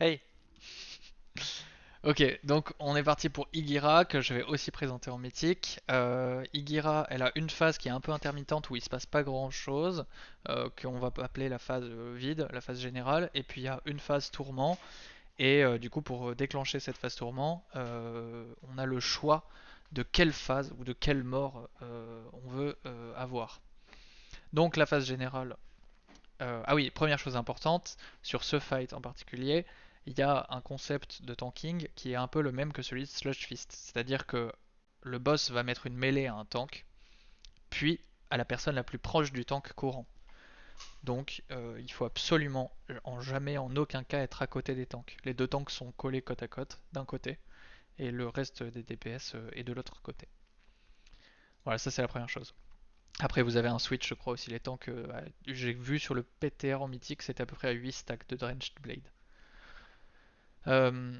Hey! Ok, donc on est parti pour Igira, que je vais aussi présenter en mythique. Igira, elle a une phase qui est un peu intermittente où il se passe pas grand chose, qu'on va appeler la phase vide, la phase générale, et puis il y a une phase tourment, et du coup pour déclencher cette phase tourment, on a le choix de quelle phase ou de quelle mort on veut avoir. Donc la phase générale, ah oui, première chose importante, sur ce fight en particulier, il y a un concept de tanking qui est un peu le même que celui de Sludge Fist. C'est-à-dire que le boss va mettre une mêlée à un tank, puis à la personne la plus proche du tank courant. Donc il faut absolument, en jamais, en aucun cas, être à côté des tanks. Les deux tanks sont collés côte à côte d'un côté, et le reste des DPS est de l'autre côté. Voilà, ça c'est la première chose. Après, vous avez un switch, je crois aussi, les tanks. J'ai vu sur le PTR en mythique, c'était à peu près à 8 stacks de Drenched Blade. Euh,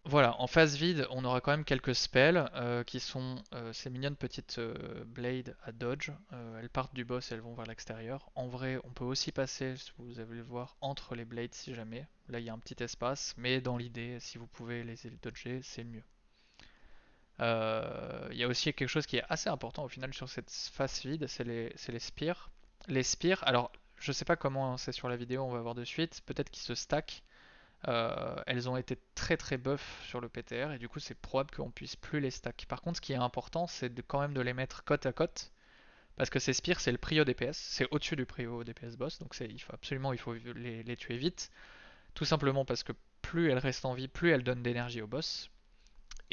voilà, en phase vide, on aura quand même quelques spells qui sont ces mignonnes petites blades à dodge. Elles partent du boss et elles vont vers l'extérieur. En vrai, on peut aussi passer, si vous allez le voir, entre les blades si jamais. Là, il y a un petit espace, mais dans l'idée, si vous pouvez les dodger, c'est mieux. Il y a aussi quelque chose qui est assez important au final sur cette phase vide, c'est les spears. Les spears, alors je sais pas comment c'est sur la vidéo, on va voir de suite, peut-être qu'ils se stack. Elles ont été très très buff sur le PTR et du coup c'est probable qu'on puisse plus les stack. Par contre, ce qui est important, c'est quand même de les mettre côte à côte parce que ces spears c'est le prio DPS, c'est au-dessus du prio DPS boss, donc il faut absolument les tuer vite, tout simplement parce que plus elles restent en vie, plus elles donnent d'énergie au boss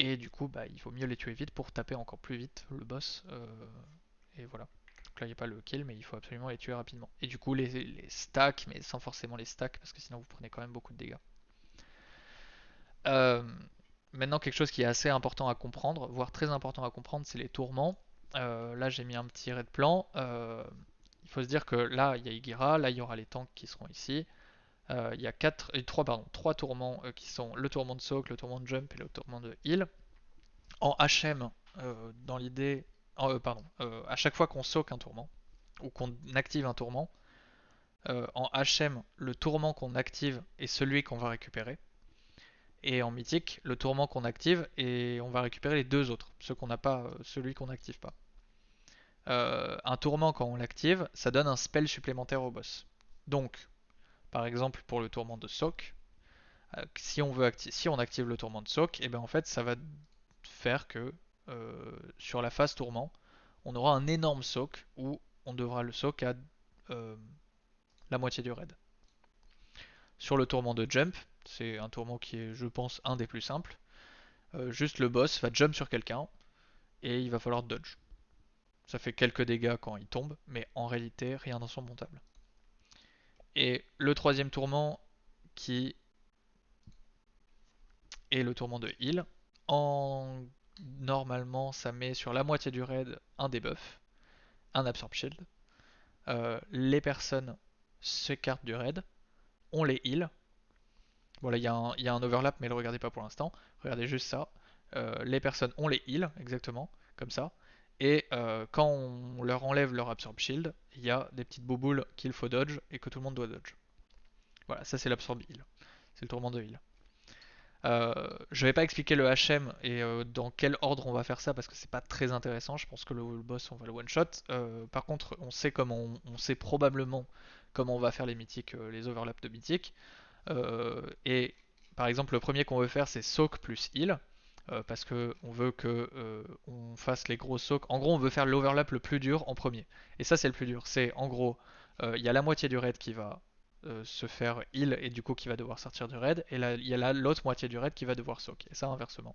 et du coup bah, il faut mieux les tuer vite pour taper encore plus vite le boss et voilà. Donc là il n'y a pas le kill mais il faut absolument les tuer rapidement. Et du coup les stacks mais sans forcément les stacks parce que sinon vous prenez quand même beaucoup de dégâts. Euh, Maintenant, quelque chose qui est assez important à comprendre, voire très important à comprendre, c'est les tourments. Là, j'ai mis un petit red plan. Il faut se dire que là, il y a Igira, là, il y aura les tanks qui seront ici. Il y a trois tourments qui sont le tourment de soak, le tourment de jump et le tourment de heal. En HM, dans l'idée, pardon, à chaque fois qu'on soak un tourment ou qu'on active un tourment, en HM, le tourment qu'on active est celui qu'on va récupérer. Et en mythique, le tourment qu'on active et on va récupérer les deux autres, ceux qu'on n'a pas, celui qu'on n'active pas. Un tourment quand on l'active, ça donne un spell supplémentaire au boss. Donc, par exemple pour le tourment de Soak, si on active le tourment de Soak, et ben en fait ça va faire que sur la phase tourment, on aura un énorme Soak où on devra le Soak à euh, la moitié du raid. Sur le tourment de Jump, c'est un tourment qui est, je pense, un des plus simples. Juste le boss va jump sur quelqu'un et il va falloir dodge. Ça fait quelques dégâts quand il tombe, mais en réalité rien d'insurmontable. Et le troisième tourment qui est le tourment de heal, en normalement ça met sur la moitié du raid un debuff, un absorb shield. Les personnes s'écartent du raid, on les heal. Voilà, il y a un overlap, mais ne le regardez pas pour l'instant. Regardez juste ça. Les personnes, on les heal, exactement, comme ça. Et quand on leur enlève leur absorb shield, il y a des petites bouboules qu'il faut dodge et que tout le monde doit dodge. Voilà, ça c'est l'absorb heal. C'est le tourment de heal. Je vais pas expliquer le HM et dans quel ordre on va faire ça parce que c'est pas très intéressant. Je pense que le boss on va le one shot. Par contre, on sait probablement comment on va faire les mythiques, les overlaps de mythiques. Et par exemple, le premier qu'on veut faire, c'est soak plus heal. Parce que on veut que on fasse les gros soaks. En gros, on veut faire l'overlap le plus dur en premier. Et ça, c'est le plus dur. C'est en gros, il y a la moitié du raid qui va se faire heal et du coup qui va devoir sortir du raid. Et là, il y a l'autre moitié du raid qui va devoir soak. Et ça, inversement.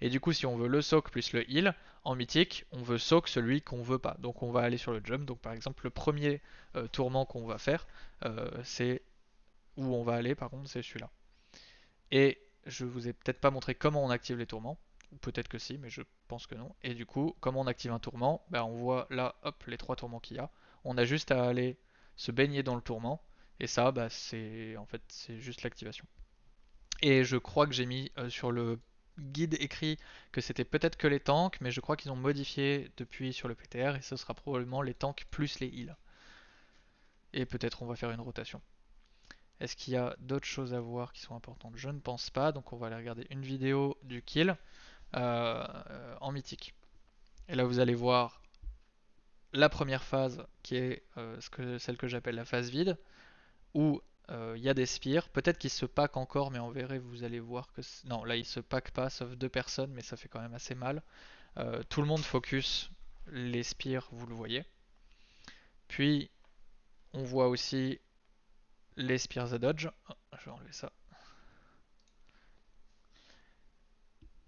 Et du coup, si on veut le soak plus le heal, en mythique, on veut soak celui qu'on veut pas. Donc on va aller sur le jump. Donc par exemple, le premier tourment qu'on va faire, c'est où on va aller, par contre, c'est celui-là. Et je vous ai peut-être pas montré comment on active les tourments. Ou peut-être que si, mais je pense que non. Et du coup, comment on active un tourment, ben, on voit là, hop, les trois tourments qu'il y a. On a juste à aller se baigner dans le tourment. Et ça, bah, c'est en fait c'est juste l'activation. Et je crois que j'ai mis sur le guide écrit que c'était peut-être que les tanks, mais je crois qu'ils ont modifié depuis sur le PTR et ce sera probablement les tanks plus les heals. Et peut-être on va faire une rotation. Est-ce qu'il y a d'autres choses à voir qui sont importantes? Je ne pense pas, donc on va aller regarder une vidéo du kill en mythique. Et là vous allez voir la première phase qui est celle que j'appelle la phase vide, où il y a des spires. Peut-être qu'ils se packent encore, mais en verrez, vous allez voir que... Non, là ils se packent pas, sauf 2 personnes, mais ça fait quand même assez mal. Tout le monde focus les spires, vous le voyez. Puis on voit aussi les spears à dodge. Oh, je vais enlever ça.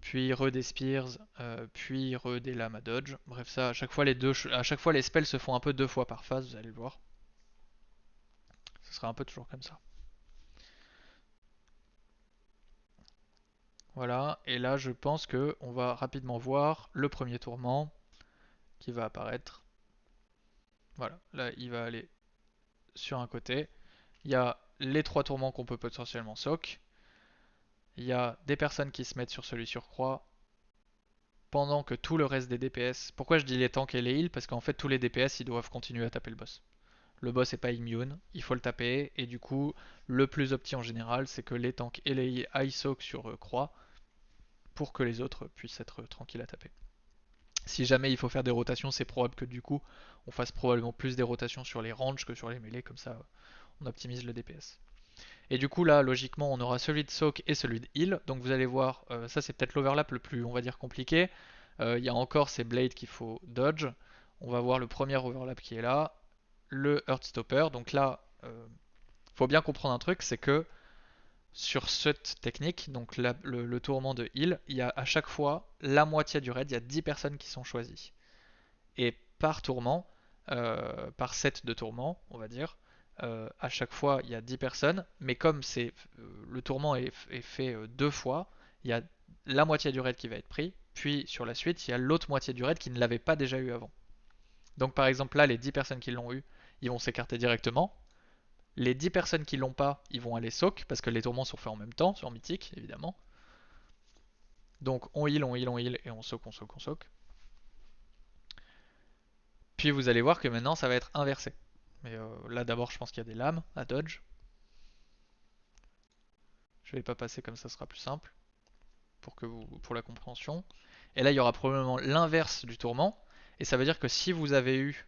Puis re des spears, puis re des lames à dodge. Bref, ça, à chaque fois les spells se font un peu 2 fois par phase, vous allez le voir. Ce sera un peu toujours comme ça. Voilà, et là je pense que on va rapidement voir le premier tourment qui va apparaître. Voilà, là il va aller sur un côté. Il y a les 3 tourments qu'on peut potentiellement soak. Il y a des personnes qui se mettent sur celui sur croix pendant que tout le reste des DPS. Pourquoi je dis les tanks et les heals? Parce qu'en fait tous les DPS ils doivent continuer à taper le boss. Le boss est pas immune, il faut le taper, et du coup le plus opti en général c'est que les tanks et les heals aillent soak sur croix pour que les autres puissent être tranquilles à taper. Si jamais il faut faire des rotations, c'est probable que du coup on fasse probablement plus des rotations sur les ranges que sur les mêlées, comme ça on optimise le DPS. Et du coup là logiquement on aura celui de soak et celui de heal, donc vous allez voir, ça c'est peut-être l'overlap le plus on va dire compliqué. Il y a encore ces blades qu'il faut dodge. On va voir le premier overlap qui est là, le Heartstopper. Donc là, faut bien comprendre un truc, c'est que sur cette technique, donc le tourment de heal, il y a à chaque fois la moitié du raid, il y a 10 personnes qui sont choisies. Et par tourment, par set de tourment, on va dire, à chaque fois il y a 10 personnes, mais comme le tourment est fait 2 fois, il y a la moitié du raid qui va être pris, puis sur la suite, il y a l'autre moitié du raid qui ne l'avait pas déjà eu avant. Donc par exemple là, les 10 personnes qui l'ont eu, ils vont s'écarter directement. Les 10 personnes qui l'ont pas, ils vont aller soak, parce que les tourments sont faits en même temps, sur Mythique, évidemment. Donc on heal, on heal, on heal, et on soak, on soak, on soak. Puis vous allez voir que maintenant ça va être inversé. Mais là d'abord je pense qu'il y a des lames à dodge. Je vais pas passer comme ça sera plus simple pour la compréhension. Et là il y aura probablement l'inverse du tourment. Et ça veut dire que si vous avez eu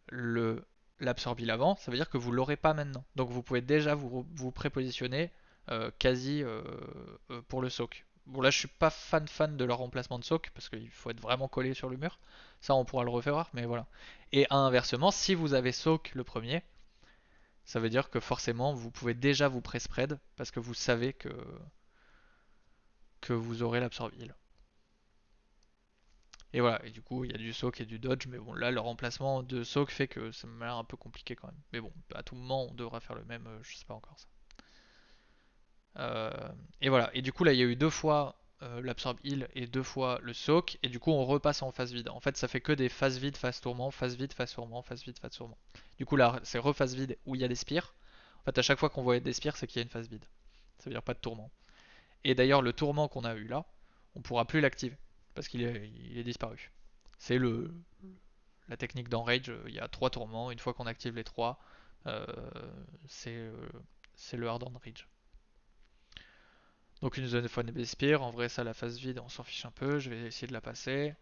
le l'absorbile avant, ça veut dire que vous l'aurez pas maintenant. Donc vous pouvez déjà vous prépositionner quasi pour le soak. Bon là je suis pas fan de leur remplacement de soak parce qu'il faut être vraiment collé sur le mur. Ça on pourra le refaire, mais voilà. Et inversement, si vous avez soak le premier, ça veut dire que forcément vous pouvez déjà vous pré-spread parce que vous savez que vous aurez l'absorbile. Et voilà, et du coup il y a du soak et du dodge, mais bon là le remplacement de soak fait que ça m'a l'air un peu compliqué quand même. Mais bon, à tout moment on devra faire le même, je sais pas encore ça. Et voilà, et du coup là il y a eu 2 fois l'absorb heal et 2 fois le soak, et du coup on repasse en phase vide. En fait ça fait que des phases vides, phase tourment, phase vide, phase tourment, phase vide, phase tourment. Du coup là c'est rephase vide où il y a des spires. En fait à chaque fois qu'on voit des spires c'est qu'il y a une phase vide. Ça veut dire pas de tourment. Et d'ailleurs le tourment qu'on a eu là, on pourra plus l'activer parce qu'il est disparu. C'est la technique d'enrage, il y a 3 tourments, une fois qu'on active les 3, euh, c'est euh, c'est le hard enrage. Donc une zone de fois des spires, en vrai ça la phase vide on s'en fiche un peu, je vais essayer de la passer.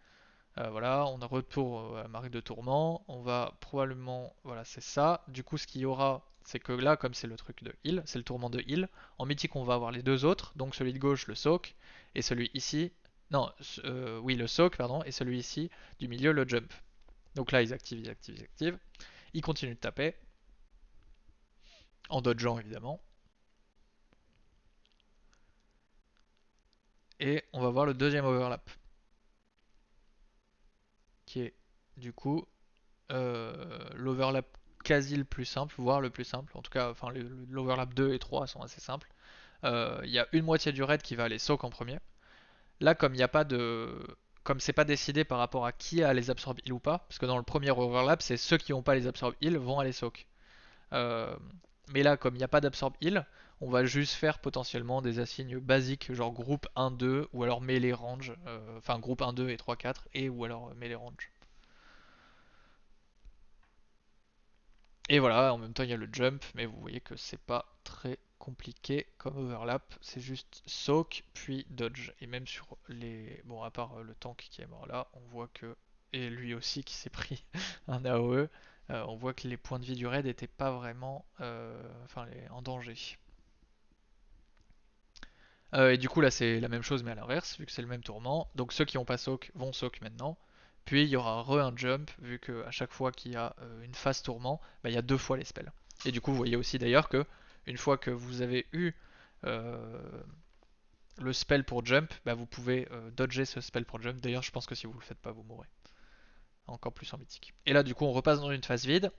Voilà, on a retour à la marque de tourment, on va probablement, voilà c'est ça. Du coup ce qu'il y aura, c'est que là comme c'est le truc de heal, c'est le tourment de heal, en mythique on va avoir les 2 autres, donc celui de gauche le soak, et celui ici, non, oui le soak pardon, et celui ici du milieu le jump. Donc là ils activent, ils activent, ils activent, ils continuent de taper, en dodgeant évidemment, et on va voir le deuxième overlap, qui est du coup l'overlap quasi le plus simple, voire le plus simple. En tout cas, enfin, l'overlap 2 et 3 sont assez simples. Il y a une moitié du raid qui va aller soak en premier. Là, comme il n'y a pas de. Comme c'est pas décidé par rapport à qui a les absorb heal ou pas, parce que dans le premier overlap, c'est ceux qui n'ont pas les absorb heal vont aller soak. Euh, mais là, comme il n'y a pas d'absorb heal, on va juste faire potentiellement des assignes basiques, genre groupe 1-2, ou alors melee range, enfin groupe 1-2 et 3-4, et ou alors melee range. Et voilà, en même temps il y a le jump, mais vous voyez que c'est pas très compliqué comme overlap, c'est juste soak puis dodge. Et même sur les... Bon, à part le tank qui est mort là, on voit que... Et lui aussi qui s'est pris un AOE, on voit que les points de vie du raid n'étaient pas vraiment en danger. Et du coup là c'est la même chose mais à l'inverse, vu que c'est le même tourment. Donc ceux qui n'ont pas soak vont soak maintenant. Puis il y aura un jump, vu qu'à chaque fois qu'il y a une phase tourment, bah, il y a deux fois les spells. Et du coup vous voyez aussi d'ailleurs que une fois que vous avez eu euh, le spell pour jump, bah, vous pouvez dodger ce spell pour jump. D'ailleurs je pense que si vous le faites pas vous mourrez. Encore plus en mythique. Et là du coup on repasse dans une phase vide,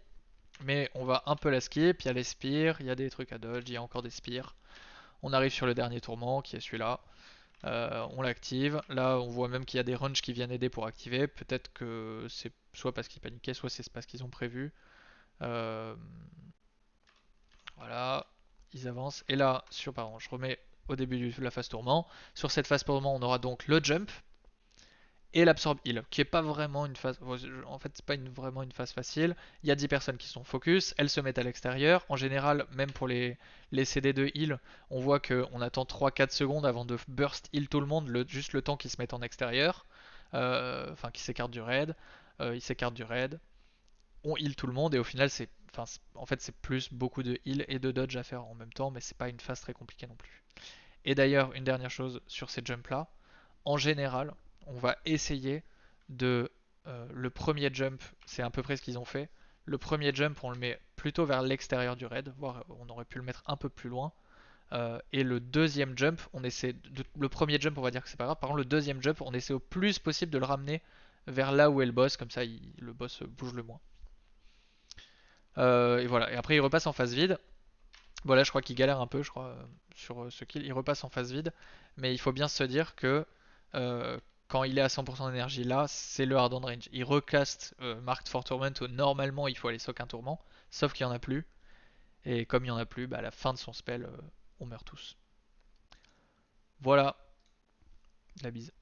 mais on va un peu la skip, il y a les spires, il y a des trucs à dodge, il y a encore des spires. On arrive sur le dernier tourment qui est celui-là. On l'active. Là, on voit même qu'il y a des runges qui viennent aider pour activer. Peut-être que c'est soit parce qu'ils paniquaient, soit c'est parce qu'ils ont prévu. Euh, voilà, ils avancent. Et là, pardon, je remets au début de la phase tourment. Sur cette phase tourment, on aura donc le jump et l'absorb heal, qui est pas vraiment une phase. En fait, c'est pas vraiment une phase facile. Il y a 10 personnes qui sont focus, elles se mettent à l'extérieur. En général, même pour les CD de heal, on voit qu'on attend 3-4 secondes avant de burst heal tout le monde, juste le temps qu'ils se mettent en extérieur. Enfin, qu'ils s'écartent du raid. Ils s'écartent du raid. On heal tout le monde et au final, en fait, c'est plus beaucoup de heal et de dodge à faire en même temps, mais c'est pas une phase très compliquée non plus. Et d'ailleurs, une dernière chose sur ces jumps là, en général, on va essayer de. Le premier jump, c'est à peu près ce qu'ils ont fait. Le premier jump, on le met plutôt vers l'extérieur du raid, voire on aurait pu le mettre un peu plus loin. Et le deuxième jump, le premier jump, on va dire que c'est pas grave. Par contre, le deuxième jump, on essaie au plus possible de le ramener vers là où est le boss, comme ça le boss bouge le moins. Et voilà. Et après, il repasse en phase vide. Voilà, je crois qu'il galère un peu, je crois, sur ce kill. Il repasse en phase vide, mais il faut bien se dire que euh, quand il est à 100% d'énergie là, c'est le hard on range. Il recast Marked for Tourment où normalement il faut aller sock un tourment, sauf qu'il n'y en a plus. Et comme il n'y en a plus, bah, à la fin de son spell, on meurt tous. Voilà, la bise.